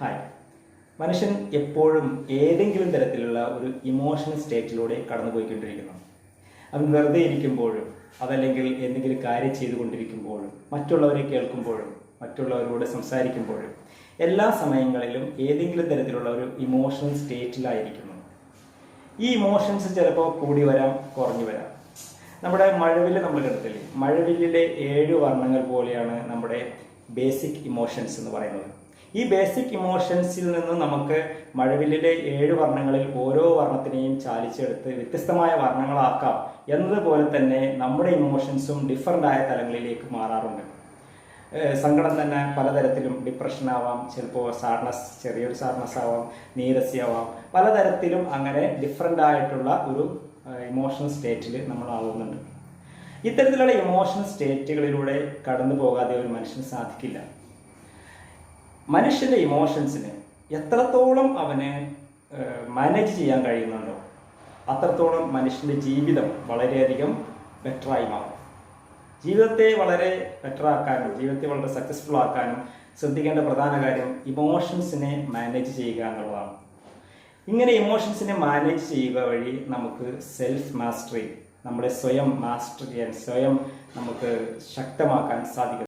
Hi. മനുഷ്യൻ എപ്പോഴും ഏതെങ്കിലും തരത്തിലുള്ള ഒരു ഇമോഷണൽ സ്റ്റേറ്റിലൂടെ കടന്നുപോയിക്കൊണ്ടിരിക്കുന്നു. അവൻ വെറുതെ ഇരിക്കുമ്പോഴും അതല്ലെങ്കിൽ എന്തെങ്കിലും കാര്യം ചെയ്തുകൊണ്ടിരിക്കുമ്പോഴും മറ്റുള്ളവരെ കേൾക്കുമ്പോഴും മറ്റുള്ളവരോട് സംസാരിക്കുമ്പോഴും എല്ലാ സമയങ്ങളിലും ഏതെങ്കിലും തരത്തിലുള്ള ഒരു ഇമോഷണൽ സ്റ്റേറ്റിലായിരിക്കുന്നു. ഈ ഇമോഷൻസ് ചിലപ്പോൾ കൂടി വരാം, കുറഞ്ഞു വരാം. നമ്മുടെ മഴവില്ല് നമ്മൾ കണ്ടിട്ടില്ലേ? മഴവില്ലിലെ 7 വർണ്ണങ്ങൾ പോലെയാണ് നമ്മുടെ ബേസിക് ഇമോഷൻസ് എന്ന് പറയുന്നത്. ഈ ബേസിക് ഇമോഷൻസിൽ നിന്ന് നമുക്ക് മഴവില്ലിലെ 7 വർണ്ണങ്ങളിൽ ഓരോ വർണ്ണത്തിനെയും ചാലിച്ചെടുത്ത് വ്യത്യസ്തമായ വർണ്ണങ്ങളാക്കാം എന്നതുപോലെ തന്നെ നമ്മുടെ ഇമോഷൻസും ഡിഫറൻ്റ് ആയ തലങ്ങളിലേക്ക് മാറാറുണ്ട്. സങ്കടം തന്നെ പലതരത്തിലും, ഡിപ്രഷൻ ആവാം, ചിലപ്പോൾ സാഡ്നസ്, ചെറിയൊരു സാഡ്നസ് ആവാം, നീരസ്യമാവാം, പലതരത്തിലും അങ്ങനെ ഡിഫറൻ്റ് ആയിട്ടുള്ള ഒരു ഇമോഷണൽ സ്റ്റേറ്റിൽ നമ്മൾ ആവുന്നുണ്ട്. ഇത്തരത്തിലുള്ള ഇമോഷണൽ സ്റ്റേറ്റുകളിലൂടെ കടന്നു പോകാതെ ഒരു മനുഷ്യന് സാധിക്കില്ല. മനുഷ്യൻ്റെ ഇമോഷൻസിന് എത്രത്തോളം അവന് മാനേജ് ചെയ്യാൻ കഴിയുന്നുണ്ടോ അത്രത്തോളം മനുഷ്യൻ്റെ ജീവിതം വളരെയധികം ബെറ്ററായി മാറും. ജീവിതത്തെ വളരെ ബെറ്ററാക്കാനും ജീവിതത്തെ വളരെ സക്സസ്ഫുൾ ആക്കാനും ശ്രദ്ധിക്കേണ്ട പ്രധാന കാര്യം ഇമോഷൻസിനെ മാനേജ് ചെയ്യുക എന്നുള്ളതാണ്. ഇങ്ങനെ ഇമോഷൻസിനെ മാനേജ് ചെയ്യുക വഴി നമുക്ക് സെൽഫ് മാസ്റ്ററി, നമ്മളെ സ്വയം മാസ്റ്റർ ചെയ്യാൻ, സ്വയം നമുക്ക് ശക്തമാക്കാൻ സാധിക്കും.